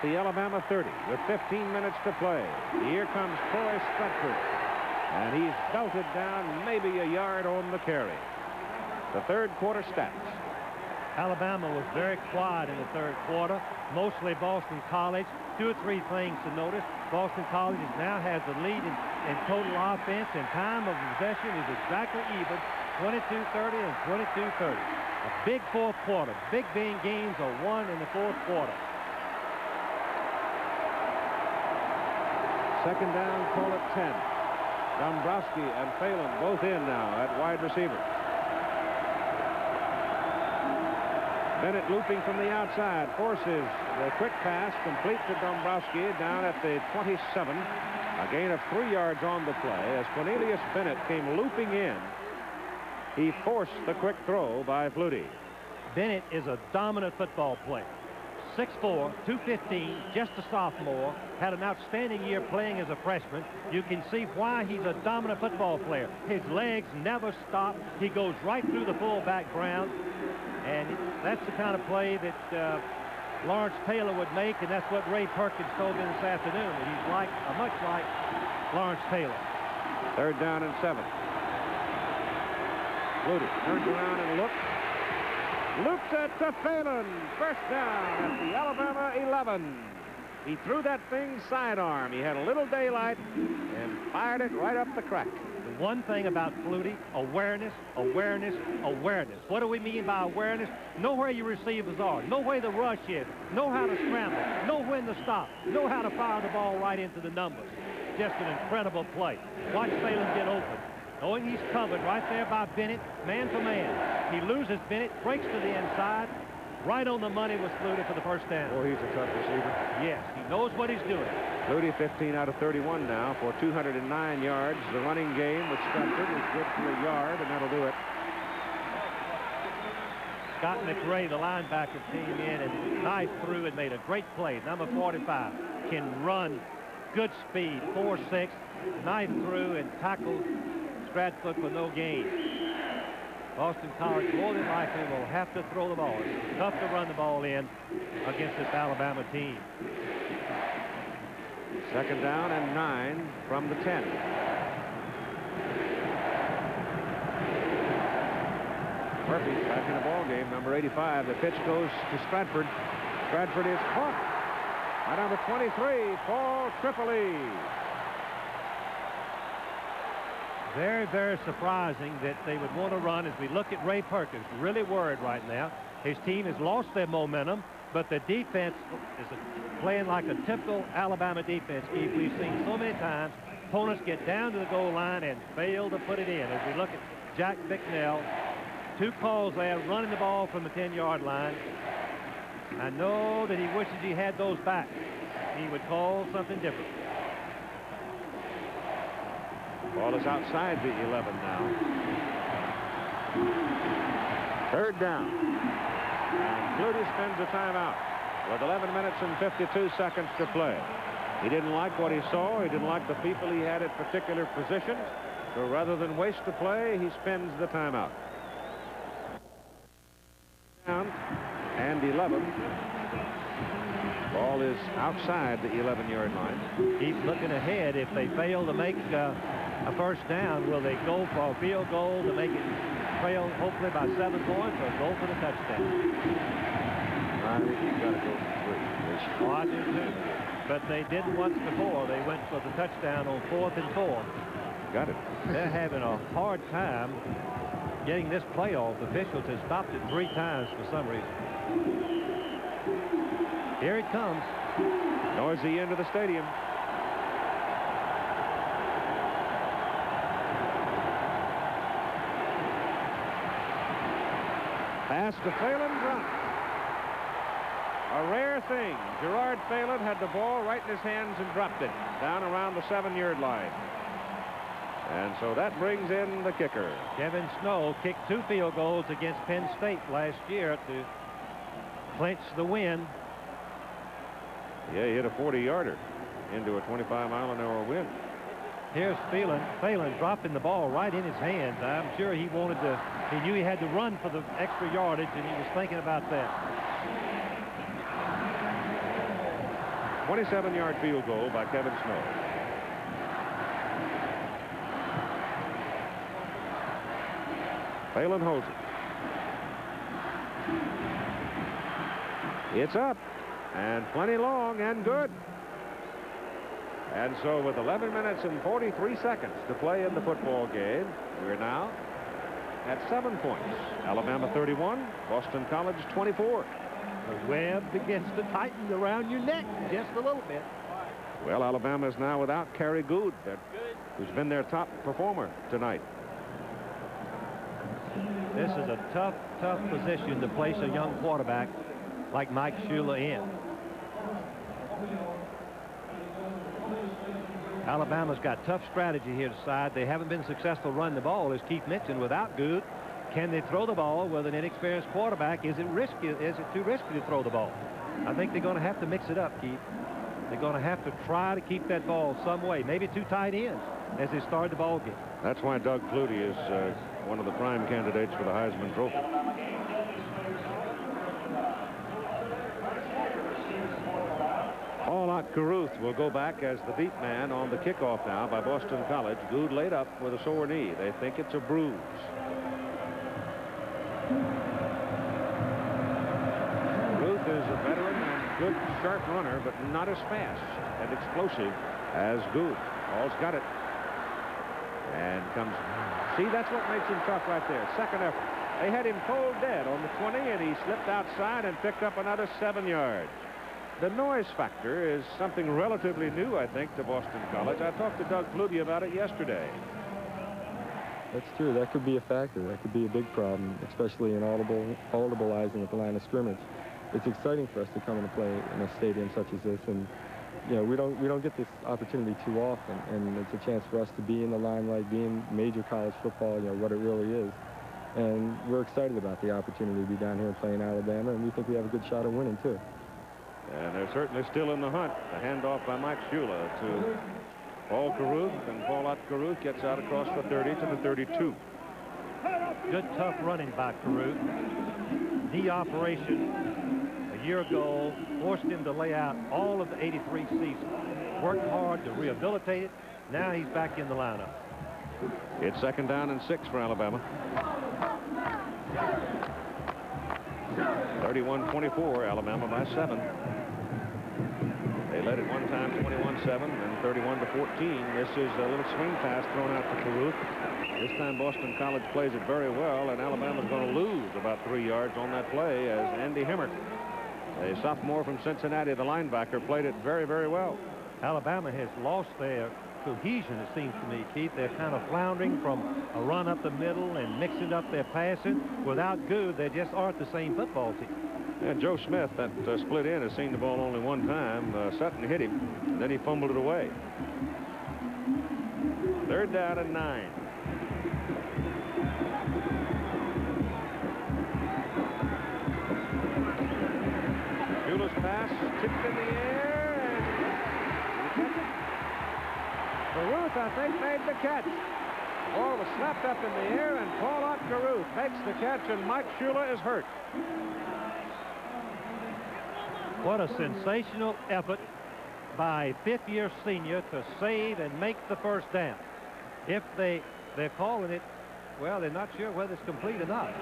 the Alabama 30 with 15 minutes to play. Here comes Troy Stratford, and he's belted down maybe a yard on the carry. The third quarter stats. Alabama was very quiet in the third quarter, mostly Boston College. 2 or 3 things to notice. Boston College now has the lead in total offense, and time of possession is exactly even, 22-30 and 22-30. A big fourth quarter. Big games are won in the fourth quarter. Second down, call it 10. Dombrowski and Phelan both in now at wide receiver. Bennett looping from the outside, forces the quick pass, complete to Dombrowski down at the 27. A gain of 3 yards on the play as Cornelius Bennett came looping in. He forced the quick throw by Flutie. Bennett is a dominant football player. 6'4", 215, just a sophomore, had an outstanding year playing as a freshman. You can see why he's a dominant football player. His legs never stop. He goes right through the fullback ground, and that's the kind of play that Lawrence Taylor would make, and that's what Ray Perkins told me this afternoon, that he's much like Lawrence Taylor. Third down and 7. Flutie turns around and looks at the Phelan. First down at the Alabama 11. He threw that thing sidearm. He had a little daylight and fired it right up the crack. The one thing about Flutie, awareness, awareness, awareness. What do we mean by awareness? Know where your receivers are. Know where the rush is. Know how to scramble. Know when to stop. Know how to fire the ball right into the numbers. Just an incredible play. Watch Phelan get open. Knowing he's covered right there by Bennett, man for man. He loses Bennett, breaks to the inside. Right on the money was Flutie for the first down. Oh, he's a tough receiver. Yes, he knows what he's doing. Flutie 15 out of 31 now for 209 yards. The running game with Stratford is good for a yard, and that'll do it. Scott McRae, the linebacker, came in and knifed through and made a great play. Number 45 can run, good speed, 4'6", knife through and tackle Stratford for no gain. Boston College more than likely will have to throw the ball. It's tough to run the ball in against this Alabama team. Second down and 9 from the 10. Murphy's back in the ball game, number 85. The pitch goes to Stratford. Stratford is caught by number 23, Paul Tripoli. Very, very surprising that they would want to run as we look at Ray Perkins. Really worried right now. His team has lost their momentum, but the defense is playing like a typical Alabama defense. Keith, we've seen so many times opponents get down to the goal line and fail to put it in. As we look at Jack Bicknell, 2 calls there, running the ball from the 10-yard line. I know that he wishes he had those back. He would call something different. Ball is outside the 11 now. Third down. And Flutie spends a timeout with 11 minutes and 52 seconds to play. He didn't like what he saw. He didn't like the people he had at particular positions. So rather than waste the play, he spends the timeout. Down and 11. Ball is outside the 11-yard line. Keep looking ahead. If they fail to make a first down, will they go for a field goal to make it trail hopefully by 7 points, or go for the touchdown? I think you've got to go for 3. Oh, I do too. But they didn't once before. They went for the touchdown on 4th and 4. Got it. They're having a hard time getting this play off. The officials have stopped it 3 times for some reason. Here it comes. Noisy end of the stadium. Pass to Phelan, dropped. A rare thing. Gerard Phelan had the ball right in his hands and dropped it down around the 7-yard line. And so that brings in the kicker. Kevin Snow kicked 2 field goals against Penn State last year to clinch the win. Yeah, he hit a 40-yarder into a 25-mile-an-hour wind. Here's Phelan dropping the ball right in his hands. I'm sure he wanted to, he knew he had to run for the extra yardage, and he was thinking about that. 27-yard field goal by Kevin Snow. Phelan holds it. It's up and plenty long and good. And so with 11 minutes and 43 seconds to play in the football game, we're now at 7 points. Alabama 31, Boston College 24. The web begins to tighten around your neck just a little bit. Well, Alabama is now without Kerry Good, who's been their top performer tonight. This is a tough position to place a young quarterback like Mike Shula in. Alabama's got tough strategy here to decide. They haven't been successful running the ball, as Keith mentioned, without Good. Can they throw the ball with an inexperienced quarterback? Is it risky? Is it too risky to throw the ball? I think they're going to have to mix it up, Keith. They're going to have to try to keep that ball some way, maybe 2 tight ends as they start the ball game. That's why Doug Flutie is one of the prime candidates for the Heisman Trophy. Paul Ott-Caruth will go back as the deep man on the kickoff now by Boston College. Good laid up with a sore knee. They think it's a bruise. Caruth is a veteran and good sharp runner, but not as fast and explosive as Good. Paul's got it. And comes. See, that's what makes him tough right there. Second effort. They had him cold dead on the 20, and he slipped outside and picked up another 7 yards. The noise factor is something relatively new, I think, to Boston College. I talked to Doug Flutie about it yesterday. That's true. That could be a factor. That could be a big problem, especially in audibleizing at the line of scrimmage. It's exciting for us to come and play in a stadium such as this, and you know, we don't get this opportunity too often, and it's a chance for us to be in the limelight, be in major college football, you know, what it really is. And we're excited about the opportunity to be down here and play in Alabama, and we think we have a good shot at winning, too. And they're certainly still in the hunt. The handoff by Mike Shula to Paul Caruth, and Paul Ott-Caruth gets out across the 30 to the 32. Good tough running by Caruth. Knee operation a year ago forced him to lay out all of the 83 season. Worked hard to rehabilitate it. Now he's back in the lineup. It's 2nd down and 6 for Alabama. 31-24, Alabama by 7. They led at one time 21-7 and 31-14. This is a little swing pass thrown out to Caruth. This time Boston College plays it very well, and Alabama's going to lose about 3 yards on that play as Andy Hemmert, a sophomore from Cincinnati, the linebacker, played it very, very well. Alabama has lost their cohesion, it seems to me, Keith. They're kind of floundering from a run up the middle and mixing up their passing. Without Good, they just aren't the same football team. And Joe Smith, that split end, has seen the ball only one time. Sutton hit him, and then he fumbled it away. 3rd down and 9. Shula's pass tipped in the air, and Caruth, I think, made the catch. The ball was slapped up in the air, and Paul Ott-Caruth makes the catch, and Mike Shula is hurt. What a sensational effort by a 5th-year senior to save and make the first down. If they're calling it, well, they're not sure whether it's complete or not.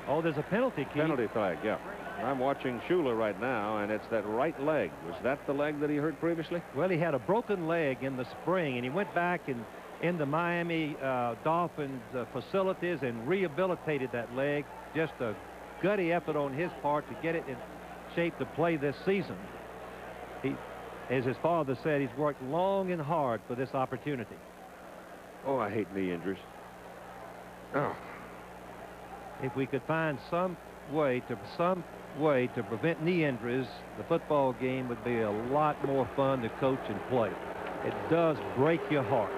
Oh, there's a penalty, Keith. Penalty flag, yeah. I'm watching Shula right now, and it's that right leg. Was that the leg that he hurt previously? Well, he had a broken leg in the spring, and he went back in the Miami Dolphins facilities and rehabilitated that leg. Just a gutty effort on his part to get it in shape to play this season. As his father said, he's worked long and hard for this opportunity. Oh, I hate knee injuries. Oh. If we could find some way to prevent knee injuries, the football game would be a lot more fun to coach and play. It does break your heart.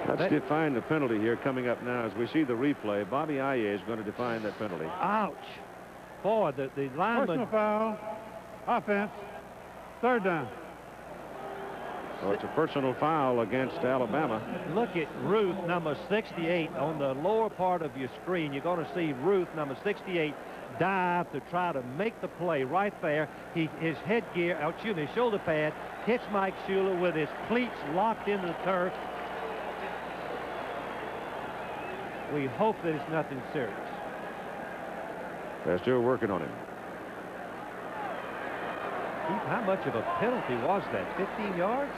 Let's define the penalty here coming up now as we see the replay. Bobby Aye is going to define that penalty. Ouch. Boy, the lineman. Personal foul, offense, 3rd down. So it's a personal foul against Alabama. Look at Ruth, number 68, on the lower part of your screen. You're going to see Ruth, number 68, dive to try to make the play right there. His headgear, his shoulder pad hits Mike Shula with his cleats locked into the turf. We hope that it's nothing serious. They're still working on him. Keith, how much of a penalty was that? 15 yards?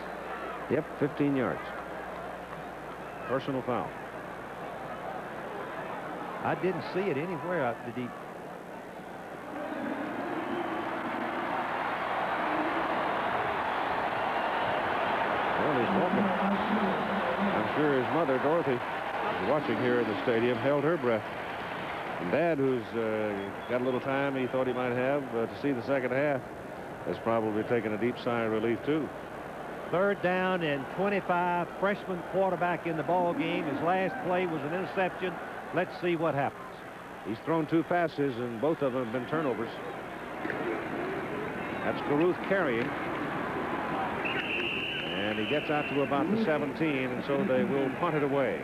Yep, 15 yards. Personal foul. I didn't see it anywhere. Did he? Well, he's walking. I'm sure his mother, Dorothy, who's watching here in the stadium, held her breath. And Dad, who's got a little time he thought he might have to see the second half, has probably taken a deep sigh of relief, too. 3rd down and 25. Freshman quarterback in the ball game. His last play was an interception. Let's see what happens. He's thrown 2 passes, and both of them have been turnovers. That's Caruth carrying. And he gets out to about the 17, and so they will punt it away.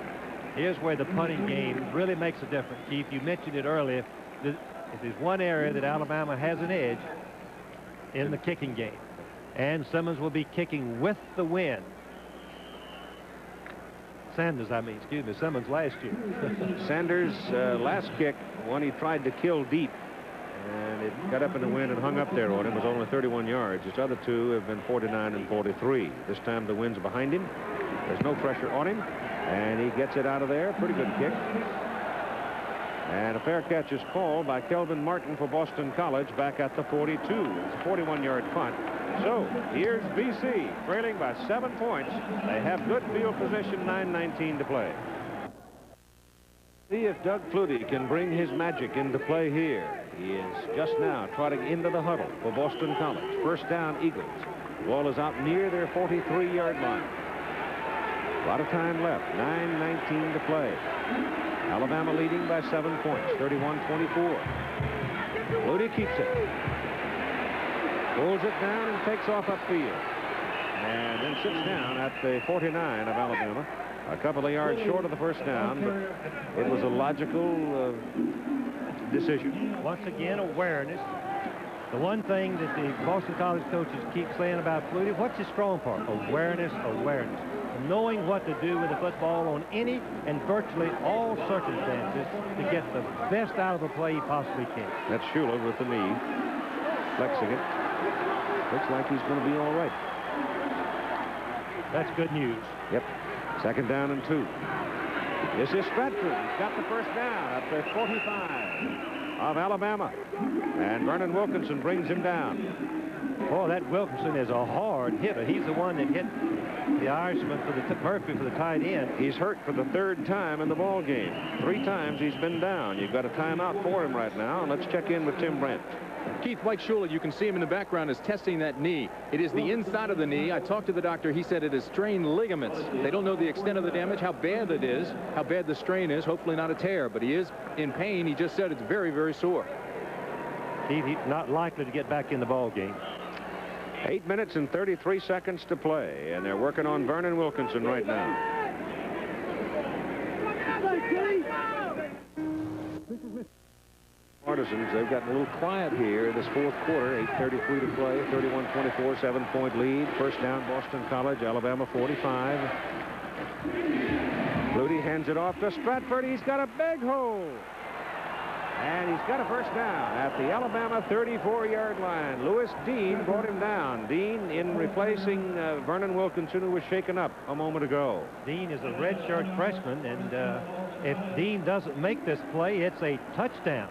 Here's where the punting game really makes a difference, Keith. You mentioned it earlier. If there's one area that Alabama has an edge in the kicking game, and Simmons will be kicking with the wind. Sanders, I mean, excuse me, Simmons last year. Sanders' last kick, one he tried to kill deep, and it got up in the wind and hung up there on him. It was only 31 yards. His other 2 have been 49 and 43. This time the wind's behind him. There's no pressure on him, and he gets it out of there. Pretty good kick. And a fair catch is called by Kelvin Martin for Boston College back at the 42. It's a 41-yard punt. So here's BC trailing by 7 points. They have good field position, 9:19 to play. See if Doug Flutie can bring his magic into play here. He is just now trotting into the huddle for Boston College. 1st down, Eagles. The ball is out near their 43-yard line. A lot of time left, 9:19 to play. Alabama leading by 7 points, 31-24. Flutie keeps it. Pulls it down and takes off upfield. And then sits down at the 49 of Alabama. A couple of yards short of the 1st down, but it was a logical decision. Once again, awareness. The one thing that the Boston College coaches keep saying about Flutie, what's his strong part? Awareness, awareness. Knowing what to do with the football on any and virtually all circumstances to get the best out of a play he possibly can. That's Shula with the knee, flexing it. Looks like he's going to be all right. That's good news. Yep. 2nd down and 2. This is Stratford. He's got the 1st down at the 45 of Alabama. And Vernon Wilkinson brings him down. Boy, that Wilkinson is a hard hitter. He's the one that hit the Irishman for the Murphy for the tight end. He's hurt for the 3rd time in the ball game. 3 times he's been down. You've got a timeout for him right now. And let's check in with Tim Brandt. Keith, Mike Shula, you can see him in the background, is testing that knee. It is the inside of the knee. I talked to the doctor. He said it is strained ligaments. They don't know the extent of the damage, how bad it is, how bad the strain is. Hopefully not a tear, but he is in pain. He just said it's very, very sore. He's not likely to get back in the ball game. 8 minutes and 33 seconds to play, and they're working on Vernon Wilkinson right now. Partisans, they've gotten a little quiet here this 4th quarter. 8:33 to play, 31-24, 7-point lead. 1st down, Boston College, Alabama 45. Flutie hands it off to Stratford. He's got a big hole. And he's got a 1st down at the Alabama 34-yard line. Lewis Dean brought him down. Dean in replacing Vernon Wilkinson, who was shaken up a moment ago. Dean is a redshirt freshman, and if Dean doesn't make this play, it's a touchdown.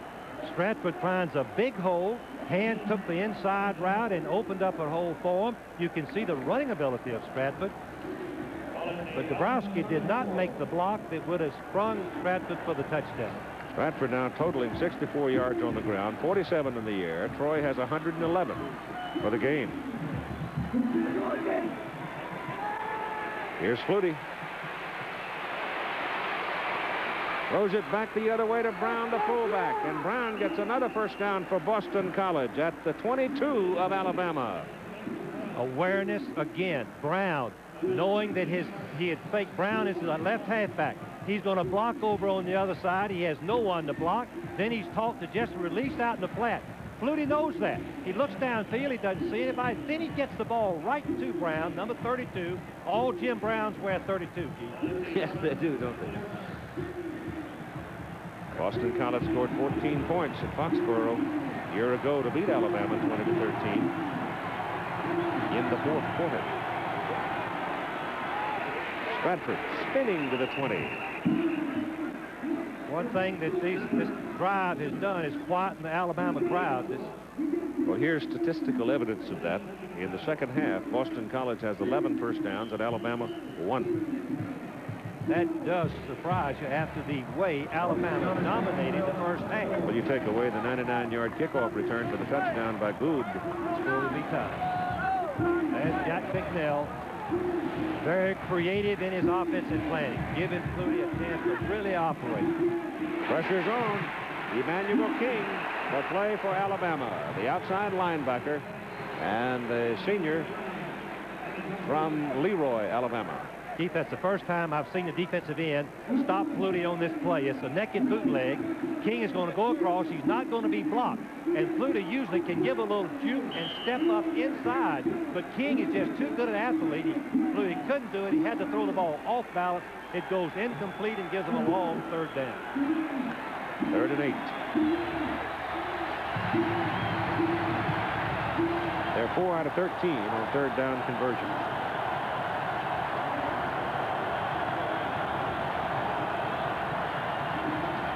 Stratford finds a big hole. Hand took the inside route and opened up a hole for him. You can see the running ability of Stratford. But Dabrowski did not make the block that would have sprung Stratford for the touchdown. Stratford now totaling 64 yards on the ground, 47 in the air. Troy has 111 for the game. Here's Flutie. Throws it back the other way to Brown, the fullback. And Brown gets another 1st down for Boston College at the 22 of Alabama. Awareness again. Brown, knowing that he had faked. Brown is the left halfback. He's going to block over on the other side. He has no one to block. Then he's taught to just release out in the flat. Flutie knows that. He looks downfield. He doesn't see anybody. Then he gets the ball right to Brown, number 32. All Jim Browns wear 32, Keith. Yes, they do, don't they? Boston College scored 14 points at Foxborough a year ago to beat Alabama 20-13 in the fourth quarter. Stratford spinning to the 20. One thing that this drive has done is quieten the Alabama crowd. Well, here's statistical evidence of that. In the second half, Boston College has 11 first downs and Alabama 1. That does surprise you after the way Alabama dominated the first half. Well, you take away the 99-yard kickoff return for the touchdown by Good. The score will be tied. There's Jack Bicknell, very creative in his offensive planning, giving Flutie a chance to really operate. Pressure's on. Emmanuel King, the play for Alabama, the outside linebacker, and the senior from Leroy, Alabama. Keith, that's the first time I've seen the defensive end stop Flutie on this play. It's a naked bootleg. King is going to go across. He's not going to be blocked. And Flutie usually can give a little juke and step up inside. But King is just too good an athlete. Flutie couldn't do it. He had to throw the ball off balance. It goes incomplete and gives him a long third down. 3rd and 8. They're 4 out of 13 on third down conversions.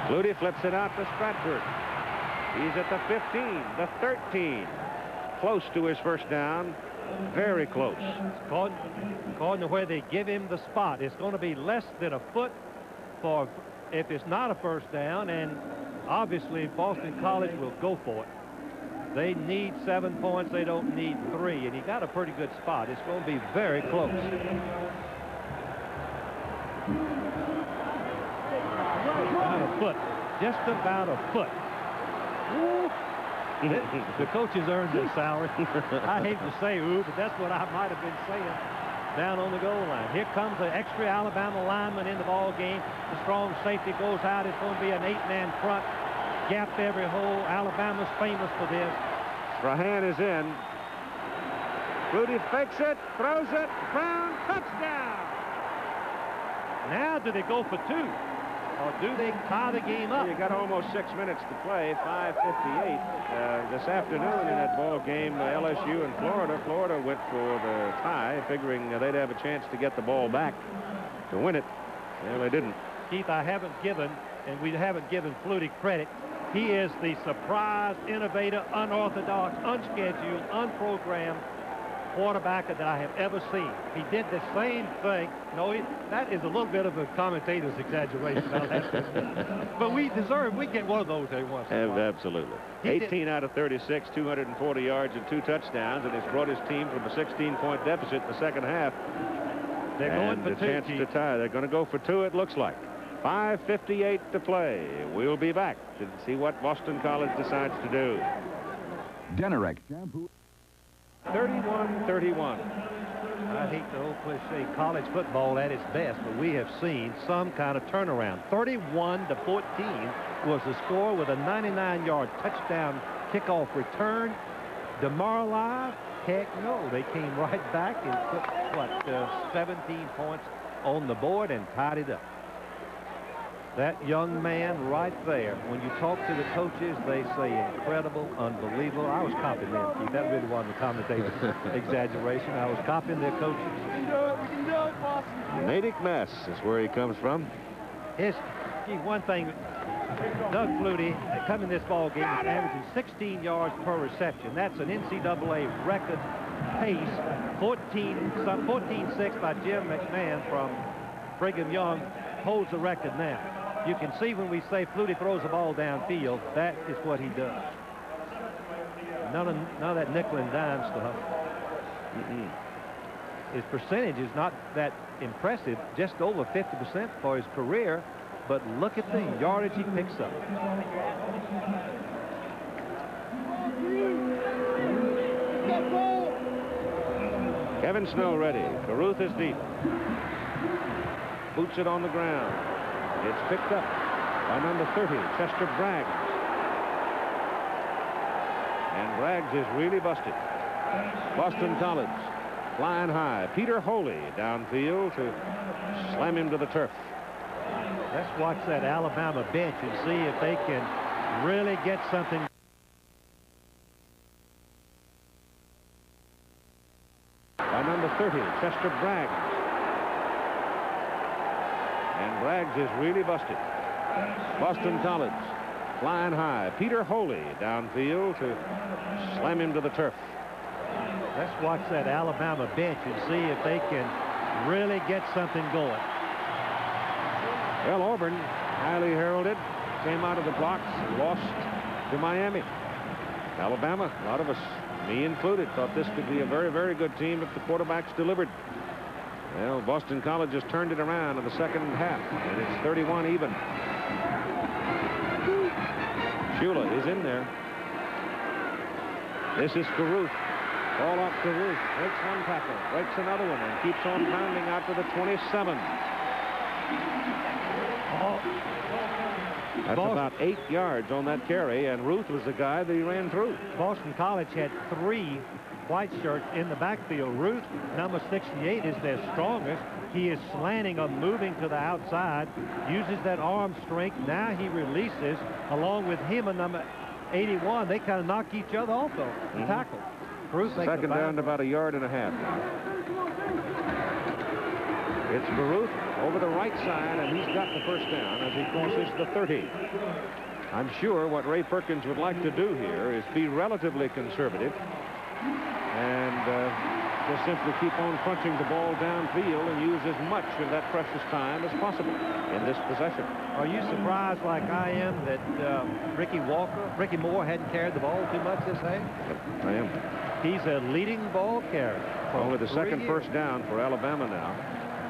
Flutie flips it out to Stratford. He's at the 15, the 13. Close to his first down. Very close. According to where they give him the spot, it's going to be less than a foot for if it's not a first down, and obviously Boston College will go for it. They need 7 points. They don't need 3, and he got a pretty good spot. It's going to be very close. About a foot. Just about a foot. The coaches earned their salary. I hate to say ooh, but that's what I might have been saying down on the goal line. Here comes the extra Alabama lineman in the ball game. The strong safety goes out. It's going to be an 8-man front. Gapped every hole. Alabama's famous for this. Strahan is in. Flutie fakes it, throws it, Brown, touchdown! Now do they go for 2? Or do they tie the game up? Well, you got almost 6 minutes to play, 5:58. This afternoon in that ball game, LSU and Florida. Florida went for the tie, figuring they'd have a chance to get the ball back to win it. Well, they didn't. Keith, I haven't given, and we haven't given Flutie credit. He is the surprise, innovator, unorthodox, unscheduled, unprogrammed quarterback that I have ever seen. He did the same thing. No, that is a little bit of a commentator's exaggeration. But we get one of those every once in a while. Absolutely. 18 out of 36, 240 yards and 2 touchdowns, and he's brought his team from a 16-point deficit in the second half. They're going for 2. Chance to tie. They're going to go for 2, it looks like. 5:58 to play. We'll be back to see what Boston College decides to do. Denarek shampoo. 31-31. I hate the old cliche, college football at its best, but we have seen some kind of turnaround. 31-14 was the score with a 99-yard touchdown kickoff return. Demoralized? Heck no. They came right back and put, 17 points on the board and tied it up. That young man right there, when you talk to the coaches, they say incredible, unbelievable. I was copying them, Keith. That really wasn't a commentator's exaggeration. I was copying their coaches. Natick, Mass is where he comes from. One thing, Doug Flutie, coming this ball game, is averaging 16 yards per reception. That's an NCAA record pace. 14-6 by Jim McMahon from Brigham Young holds the record now. You can see when we say Flutie throws the ball downfield, that is what he does. None of that nickel and dime stuff. His percentage is not that impressive, just over 50% for his career, but look at the yardage he picks up. Kevin Snow ready. Caruth is deep. Boots it on the ground. It's picked up by number 30, Chester Bragg. And Braggs is really busted. Boston College flying high. Peter Holy downfield to slam him to the turf. Let's watch that Alabama bench and see if they can really get something. By number 30, Chester Bragg. And Braggs is really busted. Boston College flying high. Peter Holy downfield to slam him to the turf. Let's watch that Alabama bench and see if they can really get something going. Well, Auburn, highly heralded, came out of the blocks, lost to Miami. Alabama, a lot of us, me included, thought this could be a very, very good team if the quarterbacks delivered. Well, Boston College has turned it around in the second half, and it's 31 even. Shula is in there. This is Caruth. Ball off Caruth. Breaks one tackle. Breaks another one and keeps on pounding out to the 27. That's about 8 yards on that carry, and Ruth was the guy that he ran through. Boston College had 3 white shirts in the backfield. Ruth, number 68, is their strongest. He is slanting or moving to the outside, uses that arm strength. Now he releases along with him and number 81. They kind of knock each other off, though, the tackle. Ruth second down to about 1.5 yards. It's Baruth over the right side, and he's got the first down as he crosses the 30. I'm sure what Ray Perkins would like to do here is be relatively conservative and just simply keep on punching the ball downfield and use as much of that precious time as possible in this possession. Are you surprised, like I am, that Ricky Moore hadn't carried the ball too much this half? I am. He's a leading ball carrier. Only the second first down for Alabama now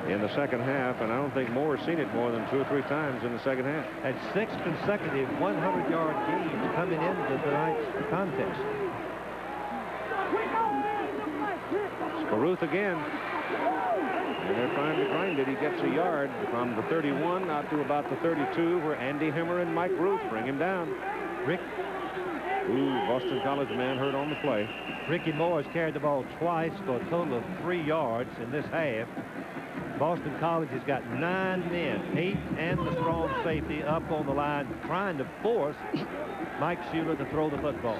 in the second half, and I don't think Moore has seen it more than 2 or 3 times in the second half. Had 6 consecutive 100-yard games coming into tonight's contest. Caruth again. And they're trying to grind it. He gets a yard from the 31 out to about the 32, where Andy Himmer and Mike Ruth bring him down. Boston College man hurt on the play. Ricky Moore has carried the ball twice for a total of 3 yards in this half. Boston College has got 9 men, 8 and the strong safety up on the line, trying to force Mike Shula to throw the football.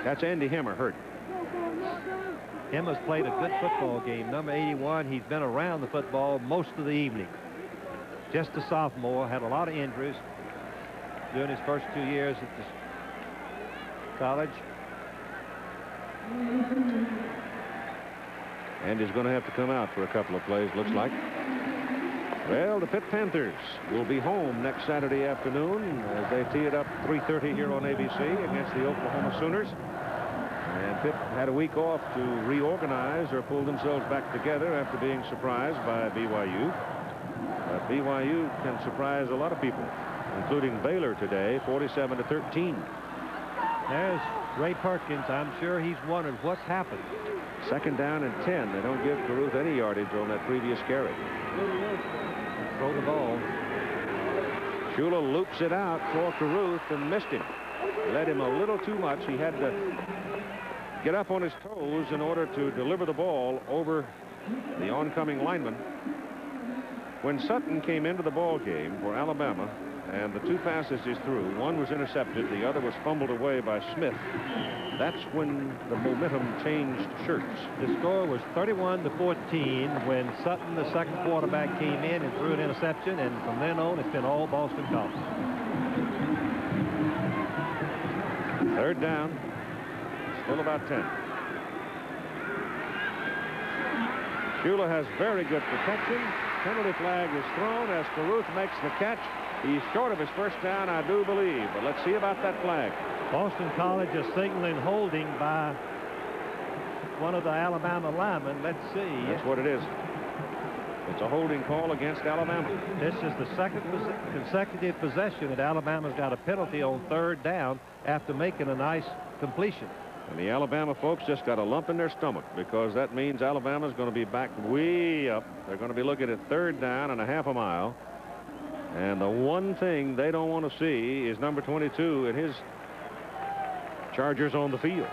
That's Andy Himmer hurt. Himmer's played a good football game. Number 81, he's been around the football most of the evening. Just a sophomore, had a lot of injuries during his first 2 years at the college. And he's going to have to come out for a couple of plays, looks like. Well, the Pitt Panthers will be home next Saturday afternoon as they tee it up 3:30 here on ABC against the Oklahoma Sooners. And Pitt had a week off to reorganize or pull themselves back together after being surprised by BYU. But BYU can surprise a lot of people, including Baylor today, 47-13. There's Ray Perkins. I'm sure he's wondering what's happened. Second down and 10. They don't give Caruth any yardage on that previous carry. Throw the ball. Shula loops it out for Caruth and missed him. Led him a little too much. He had to get up on his toes in order to deliver the ball over the oncoming lineman. When Sutton came into the ball game for Alabama, and the 2 passes he threw, one was intercepted, the other was fumbled away by Smith. That's when the momentum changed shirts. The score was 31-14 when Sutton, the second quarterback, came in and threw an interception, and from then on it's been all Boston College. Third down, still about 10. Shula has very good protection. Penalty flag is thrown as Caruth makes the catch. He's short of his first down, I do believe, but let's see about that flag. Boston College is signaling holding by one of the Alabama linemen. Let's see. That's what it is. It's a holding call against Alabama. This is the second consecutive possession that Alabama's got a penalty on third down after making a nice completion. And the Alabama folks just got a lump in their stomach, because that means Alabama's going to be back way up. They're going to be looking at third down and a half a mile. And the one thing they don't want to see is number 22 and his Chargers on the field.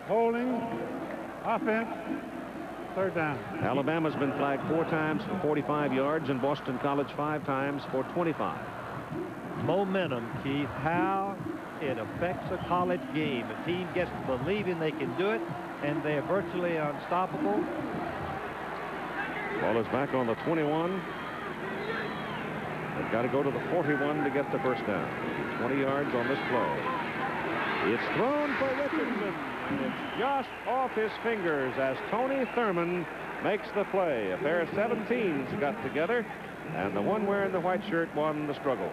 Holding. Offense. Third down. Alabama's been flagged 4 times for 45 yards and Boston College 5 times for 25. Momentum, Keith, how it affects a college game. A team gets to believing they can do it, and they're virtually unstoppable. Ball is back on the 21. They've got to go to the 41 to get the first down. 20 yards on this play. It's thrown for Richardson, and it's just off his fingers as Tony Thurman makes the play. A pair of 17s got together, and the one wearing the white shirt won the struggle.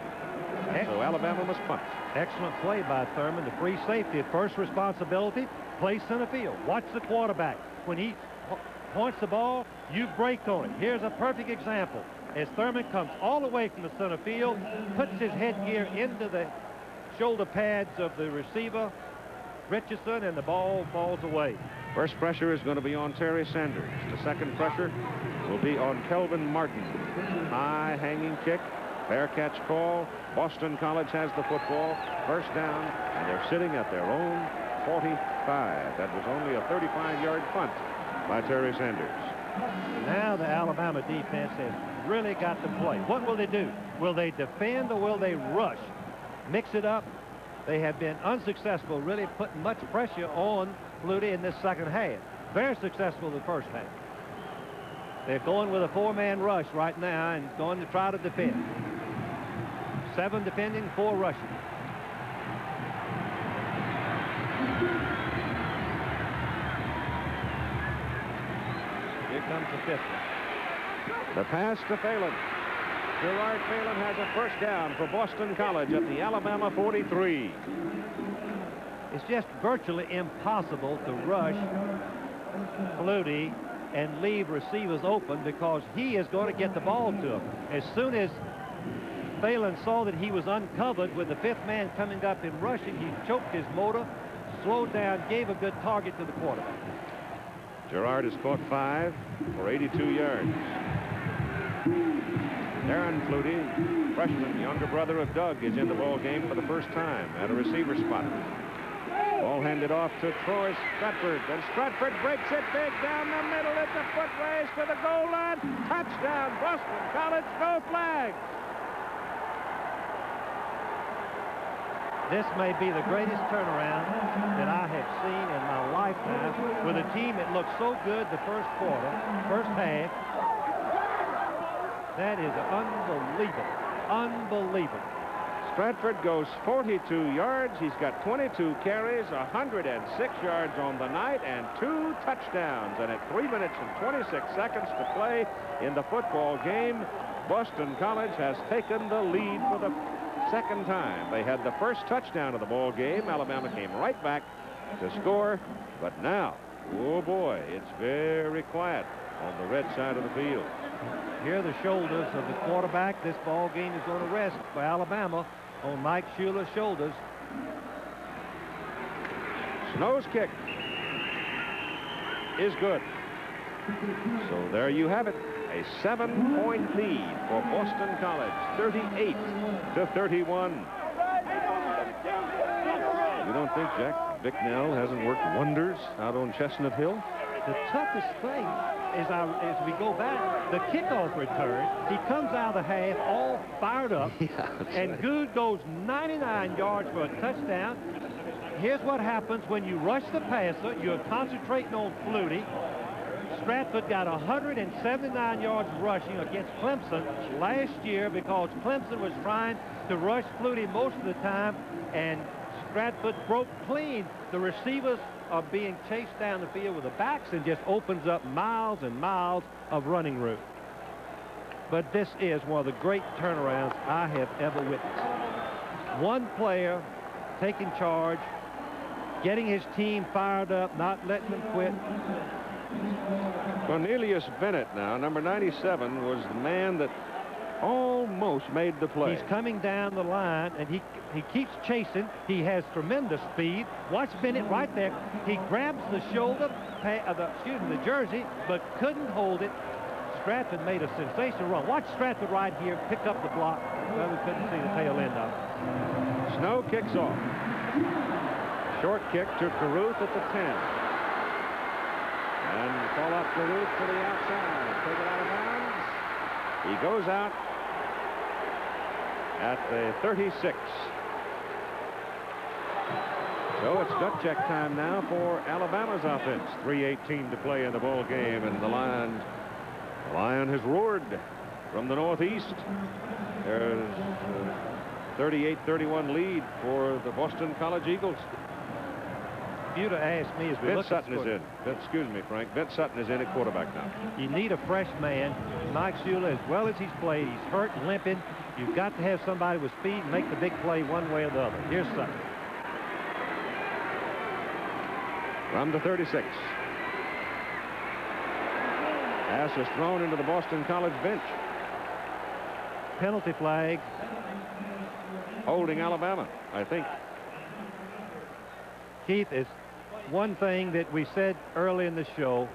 So Alabama must punt. Excellent play by Thurman. The free safety, first responsibility, play center field. Watch the quarterback. When he points the ball, you break on it. Here's a perfect example. As Thurman comes all the way from the center field, puts his headgear into the shoulder pads of the receiver, Richardson, and the ball falls away. First pressure is going to be on Terry Sanders. The second pressure will be on Kelvin Martin. High hanging kick. Fair catch call. Boston College has the football. First down, and they're sitting at their own 45. That was only a 35-yard punt by Terry Sanders. Now the Alabama defense has really got to play. What will they do? Will they defend or will they rush? Mix it up. They have been unsuccessful really putting much pressure on Flutie in this second half. Very successful in the first half. They're going with a 4-man rush right now and going to try to defend. 7 defending, 4 rushing. Here comes the 5th one. The pass to Phelan. Gerard Phelan has a first down for Boston College at the Alabama 43. It's just virtually impossible to rush Flutie and leave receivers open because he is going to get the ball to him. As soon as Phelan saw that he was uncovered with the 5th man coming up and rushing, he choked his motor, slowed down, gave a good target to the quarterback. Gerard has caught 5 for 82 yards. Darren Flutie, freshman, younger brother of Doug, is in the ball game for the first time at a receiver spot. Ball handed off to Troy Stratford, and Stratford breaks it big down the middle. It's a foot race to the goal line. Touchdown, Boston College, no flags. This may be the greatest turnaround that I have seen in my lifetime with a team that looked so good the first quarter, first half. That is unbelievable, unbelievable. Stratford goes 42 yards. He's got 22 carries, 106 yards on the night, and 2 touchdowns. And at 3 minutes and 26 seconds to play in the football game, Boston College has taken the lead for the second time. They had the first touchdown of the ball game. Alabama came right back to score, but now, oh boy, it's very quiet on the red side of the field. Here are the shoulders of the quarterback. This ball game is going to rest for Alabama on Mike Schuler's shoulders. Snow's kick is good. So there you have it. A 7-point lead for Boston College, 38-31. You don't think Jack Bicknell hasn't worked wonders out on Chestnut Hill? The toughest thing is as we go back, the kickoff return, he comes out of the half all fired up, and right. Good goes 99 yards for a touchdown. Here's what happens when you rush the passer. You're concentrating on Flutie. Stratford got 179 yards rushing against Clemson last year because Clemson was trying to rush Flutie most of the time, and Stratford broke clean. The receivers are being chased down the field with the backs and just opens up miles and miles of running room. But this is one of the great turnarounds I have ever witnessed. One player taking charge, getting his team fired up, not letting them quit. Cornelius Bennett now, number 97, was the man that almost made the play. He's coming down the line, and he keeps chasing. He has tremendous speed. Watch Bennett right there. He grabs the shoulder, the jersey, but couldn't hold it. Stratford made a sensational run. Watch Stratford right here pick up the block. Well, we couldn't see the tail end of it. Snow kicks off. Short kick to Caruth at the 10. And call up Caruth to the outside. Take it out of bounds. He goes out at the 36. So it's gut check time now for Alabama's offense. 3:18 to play in the ball game, and the Lion has roared from the northeast. There's a 38-31 lead for the Boston College Eagles. If you'd have asked me as we Vince Sutton is in. Excuse me, Frank. Vince Sutton is in at quarterback now. You need a fresh man. Mike Shula, as well as he's played, he's hurt and limping. You've got to have somebody with speed and make the big play one way or the other. Here's Sutton. From the 36. Pass is thrown into the Boston College bench. Penalty flag. Holding Alabama, I think. Keith, is one thing that we said early in the show.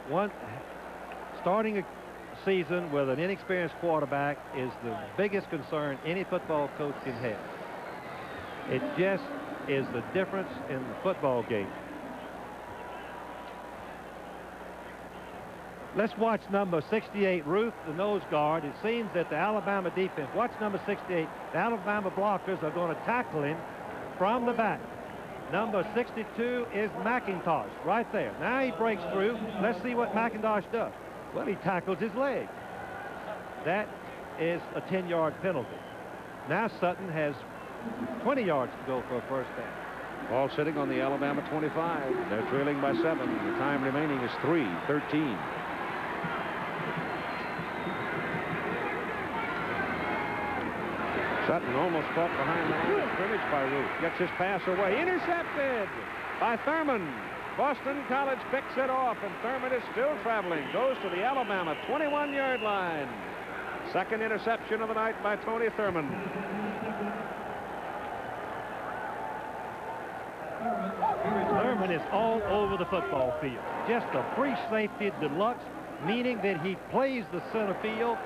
Starting a season with an inexperienced quarterback is the biggest concern any football coach can have. It just is the difference in the football game. Let's watch number 68, Ruth, the nose guard. It seems that the Alabama defense, watch number 68, the Alabama blockers are going to tackle him from the back. Number 62 is McIntosh, right there. Now he breaks through. Let's see what McIntosh does. Well, he tackles his leg. That is a 10-yard penalty. Now Sutton has 20 yards to go for a first down. Ball sitting on the Alabama 25. They're trailing by 7. The time remaining is 3:13. Sutton almost caught behind the line of scrimmage by Ruth. Gets his pass away. Intercepted by Thurman. Boston College picks it off, and Thurman is still traveling. Goes to the Alabama 21-yard line. Second interception of the night by Tony Thurman. Thurman is all over the football field. Just a free safety deluxe, meaning that he plays the center field,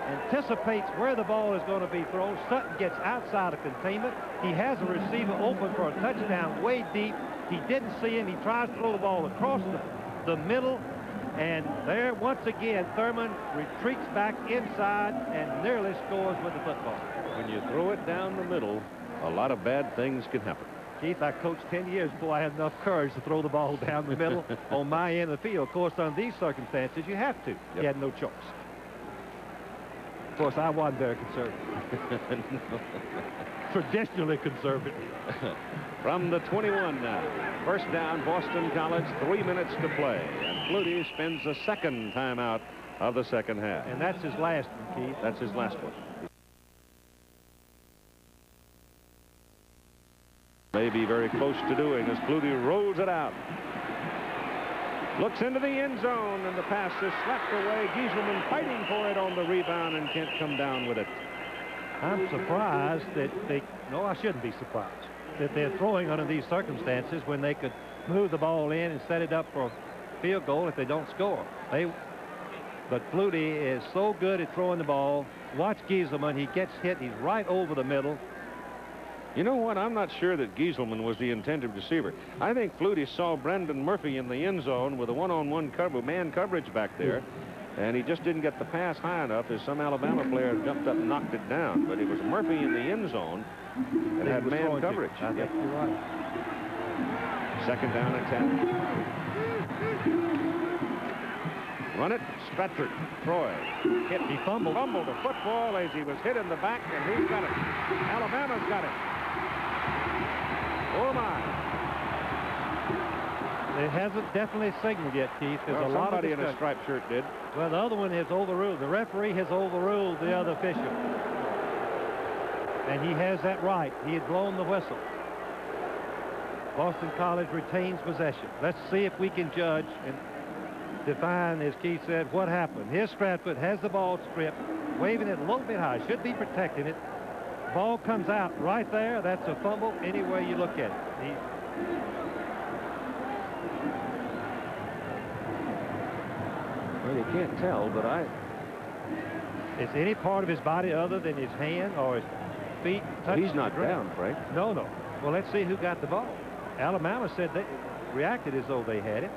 anticipates where the ball is going to be thrown. Sutton gets outside of containment. He has a receiver open for a touchdown way deep. He didn't see him. He tries to throw the ball across the middle. And there, once again, Thurman retreats back inside and nearly scores with the football. When you throw it down the middle, a lot of bad things can happen. Keith, I coached 10 years before I had enough courage to throw the ball down the middle on my end of the field. Of course, under these circumstances, you have to. Yep. You had no choice. Of course, I wasn't very conservative. Traditionally conservative. From the 21 now. First down, Boston College, 3 minutes to play. And Flutie spends the second timeout of the second half. And that's his last one, Keith. That's his last one. May be very close to doing as Flutie rolls it out. Looks into the end zone, and the pass is slapped away. Gieselman fighting for it on the rebound and can't come down with it. I'm surprised that no, I shouldn't be surprised that they're throwing under these circumstances when they could move the ball in and set it up for a field goal if they don't score. But Flutie is so good at throwing the ball. Watch Gieselman. He gets hit. He's right over the middle. You know what? I'm not sure that Gieselman was the intended receiver. I think Flutie saw Brendan Murphy in the end zone with a one-on-one man coverage back there, and he just didn't get the pass high enough as some Alabama player jumped up and knocked it down. But it was Murphy in the end zone that had man coverage. I think you're right. Second down and 10. Run it, Stratford, Troy. Hit. He fumbled a football as he was hit in the back, and who's got it? Alabama's got it. Oh, my. It hasn't definitely signaled yet, Keith. There's a lot of somebody in a striped shirt did. Well, the other one has overruled. The referee has overruled the other official. And he has that right. He had blown the whistle. Boston College retains possession. Let's see if we can judge and define, as Keith said, what happened. Here's Stratford, has the ball stripped, waving it a little bit high, should be protecting it. Ball comes out right there. That's a fumble any way you look at it. Well, you can't tell, but Is any part of his body other than his hand or his feet touching He's not the ground? down, Frank. No, no. Well, let's see who got the ball. Alabama said they reacted as though they had it.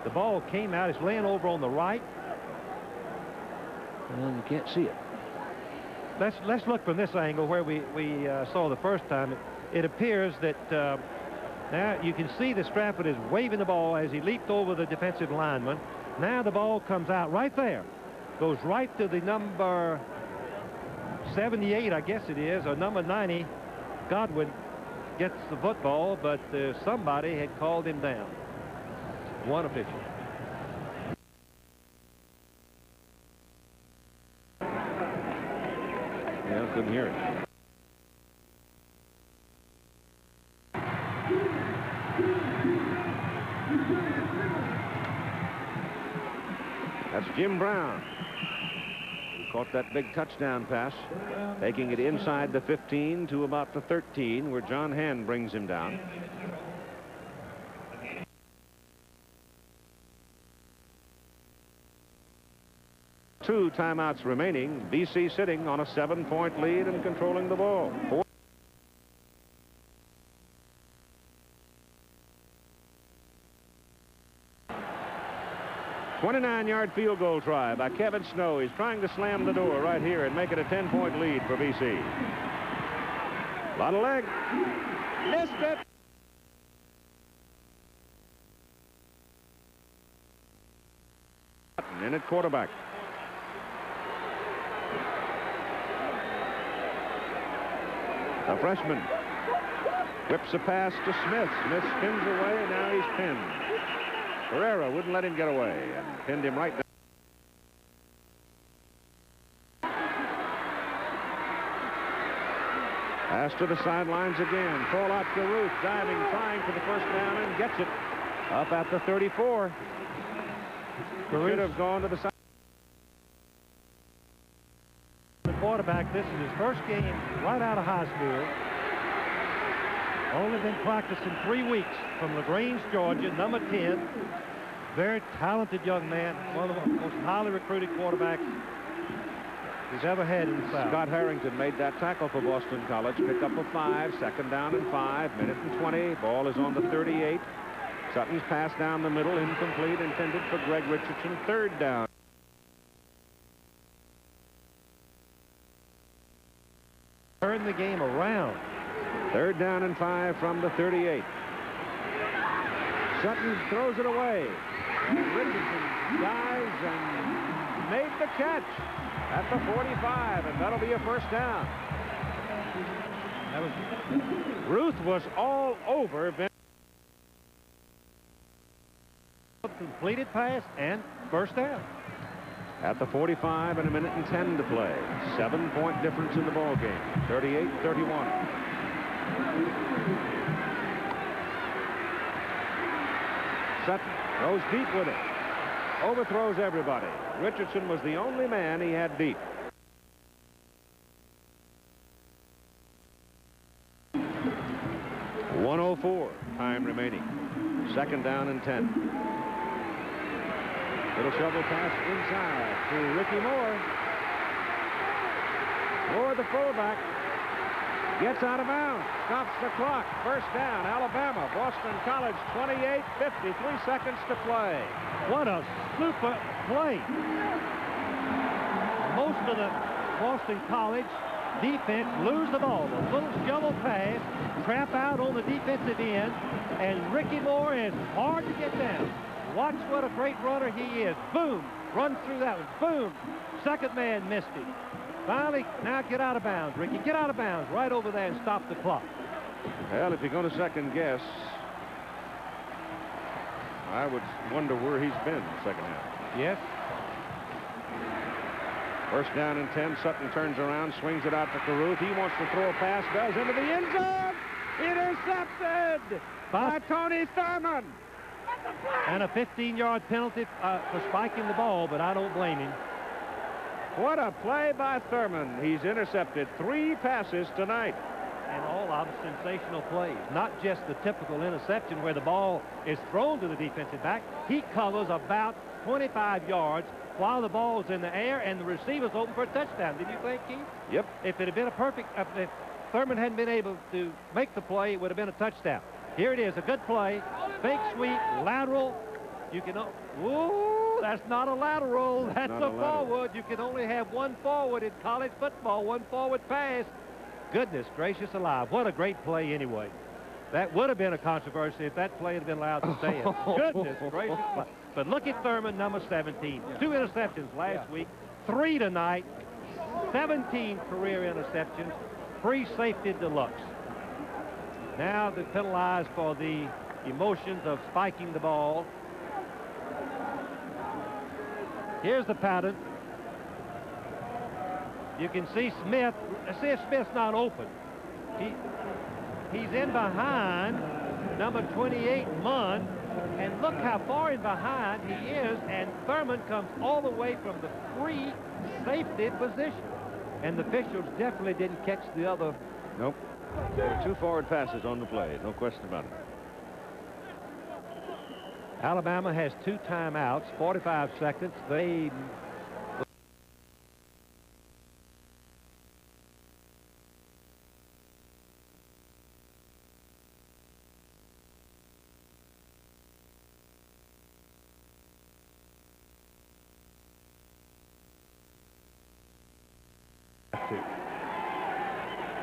The ball came out. It's laying over on the right. Well, you can't see it. Let's look from this angle where we saw the first time. It appears that now you can see the Stratford is waving the ball as he leaped over the defensive lineman. Now the ball comes out right there. Goes right to the number 78, I guess it is, or number 90. Godwin gets the football, but somebody had called him down. One official. Yeah, couldn't hear it. That's Jim Brown, who caught that big touchdown pass, taking it inside the 15 to about the 13, where John Hand brings him down. Two timeouts remaining. BC sitting on a 7-point lead and controlling the ball. 29-yard field goal try by Kevin Snow. He's trying to slam the door right here and make it a 10-point lead for BC. A lot of leg. Missed it. In at quarterback. The freshman whips a pass to Smith. Smith spins away, and now he's pinned. Herrera wouldn't let him get away and pinned him right down. Pass to the sidelines again. Fall out to Ruth, diving, trying for the first down, and gets it up at the 34. Should have gone to the side. The quarterback, this is his first game right out of high school. Only been practicing 3 weeks from LaGrange, Georgia, number 10. Very talented young man, one of the most highly recruited quarterbacks he's ever had in the South. Scott Harrington made that tackle for Boston College. Pick up a 5, second down and 5, minute and 20. Ball is on the 38. Sutton's pass down the middle, incomplete, intended for Greg Richardson. Third down. Turn the game around. Third down and 5 from the 38. Sutton throws it away. And Richardson dives and made the catch at the 45, and that'll be a first down. Ruth was all over Ben. Completed pass and first down. At the 45 and a minute and 10 to play. 7-point difference in the ball game. 38-31. Sutton throws deep with it. Overthrows everybody. Richardson was the only man he had deep. .104 time remaining. Second down and 10. Little shovel pass inside to Ricky Moore. Moore, the fullback, gets out of bounds, stops the clock. First down, Alabama. Boston College 28, 53 seconds to play. What a super play. Most of the Boston College defense lose the ball. A little shovel pass, trap out on the defensive end, and Ricky Moore is hard to get down. Watch what a great runner he is. Boom, runs through that one. Boom, second man missed him. Finally, now get out of bounds, Ricky. Get out of bounds right over there and stop the clock. Well, if you're going to second guess, I would wonder where he's been second half. Yes. First down and 10. Sutton turns around, swings it out to Caruth. He wants to throw a pass, does into the end zone. Intercepted by Tony Thurman. And a 15-yard penalty for spiking the ball, but I don't blame him. What a play by Thurman. He's intercepted 3 passes tonight. And all full of sensational plays, not just the typical interception where the ball is thrown to the defensive back. He covers about 25 yards while the ball's in the air and the receiver's open for a touchdown. Did you think, Keith? Yep. If it had been a perfect, if Thurman hadn't been able to make the play, it would have been a touchdown. Here it is, a good play, fake sweep, lateral. You can, ooh, that's not a lateral, that's a forward. You can only have one forward in college football, one forward pass. Goodness gracious alive, what a great play anyway. That would have been a controversy if that play had been allowed to stay in. Goodness gracious. But look at Thurman, number 17. 2 interceptions last week, 3 tonight, 17 career interceptions, 3 safety deluxe. Now they're penalized for the emotions of spiking the ball. Here's the pattern. You can see Smith. See if Smith's not open. He's in behind number 28, Munn. And look how far in behind he is. And Thurman comes all the way from the free safety position. And the officials definitely didn't catch the other. Nope. There were 2 forward passes on the play. No question about it. Alabama has 2 timeouts, 45 seconds. They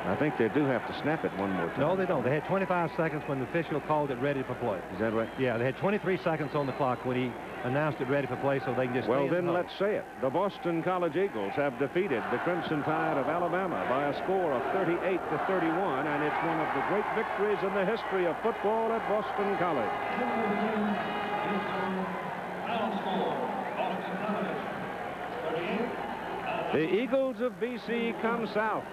I think they do have to snap it one more time. No, they don't. They had 25 seconds when the official called it ready for play. Is that right? Yeah, they had 23 seconds on the clock when he announced it ready for play, so they can just. Well, then let's say it. The Boston College Eagles have defeated the Crimson Tide of Alabama by a score of 38-31, and it's one of the great victories in the history of football at Boston College. The Eagles of BC come south,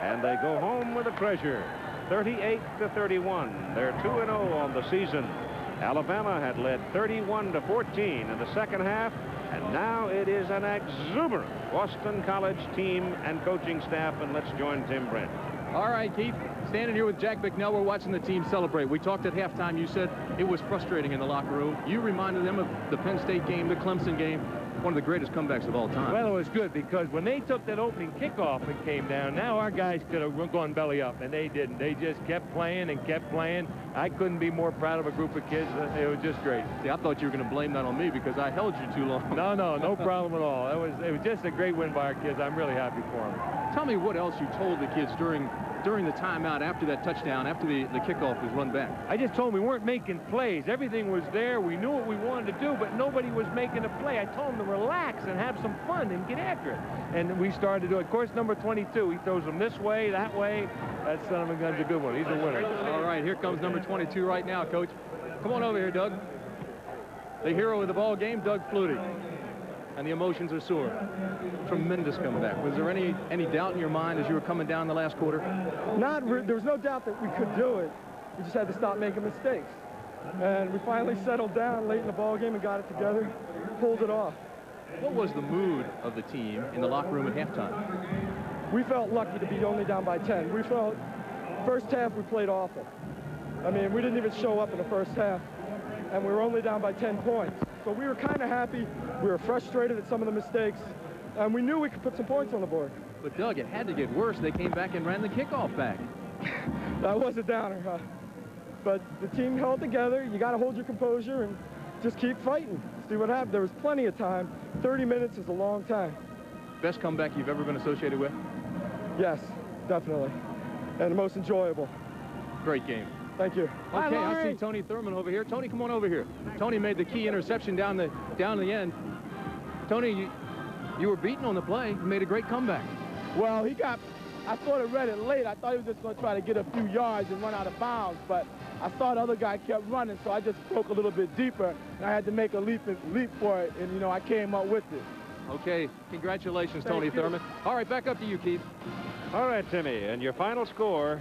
and they go home with a treasure, 38-31. They're 2-0 on the season. Alabama had led 31-14 in the second half, and now it is an exuberant Boston College team and coaching staff, and let's join Tim Brent. All right, Keith, standing here with Jack Bicknell, we're watching the team celebrate. We talked at halftime. You said it was frustrating in the locker room. You reminded them of the Penn State game, the Clemson game, one of the greatest comebacks of all time. Well, it was good because when they took that opening kickoff and came down, now our guys could have gone belly up, and they didn't. They just kept playing and kept playing. I couldn't be more proud of a group of kids. It was just great. See, I thought you were going to blame that on me because I held you too long. No problem at all. It was just a great win by our kids. I'm really happy for them. Tell me what else you told the kids during the timeout after that touchdown, after the kickoff was run back. I just told them we weren't making plays. Everything was there. We knew what we wanted to do, but nobody was making a play. I told them to relax and have some fun and get after it. And we started to do it. Of course, number 22, he throws them this way, that way. That son of a gun's a good one. He's a winner. All right, here comes number 22 right now, Coach. Come on over here, Doug. The hero of the ball game, Doug Flutie. And the emotions are sore. Tremendous comeback. Was there any doubt in your mind as you were coming down the last quarter? There was no doubt that we could do it. We just had to stop making mistakes. And we finally settled down late in the ball game and got it together, pulled it off. What was the mood of the team in the locker room at halftime? We felt lucky to be only down by 10. We felt first half we played awful. I mean, we didn't even show up in the first half, and we were only down by 10 points. So we were kind of happy. We were frustrated at some of the mistakes, and we knew we could put some points on the board. But, Doug, it had to get worse. They came back and ran the kickoff back. That was a downer, huh? But the team held together. You got to hold your composure and just keep fighting. See what happened. There was plenty of time. 30 minutes is a long time. Best comeback you've ever been associated with? Yes, definitely. And the most enjoyable. Great game. Thank you. Okay, I see Tony Thurman over here. Tony, come on over here. Tony made the key interception down the end. Tony, you were beaten on the play. You made a great comeback. Well, I sort of read it late. I thought he was just going to try to get a few yards and run out of bounds, but I saw the other guy kept running, so I just broke a little bit deeper, and I had to make a leap for it, and, you know, I came up with it. Okay, congratulations, Tony Thurman. All right, back up to you, Keith. All right, Timmy, and your final score.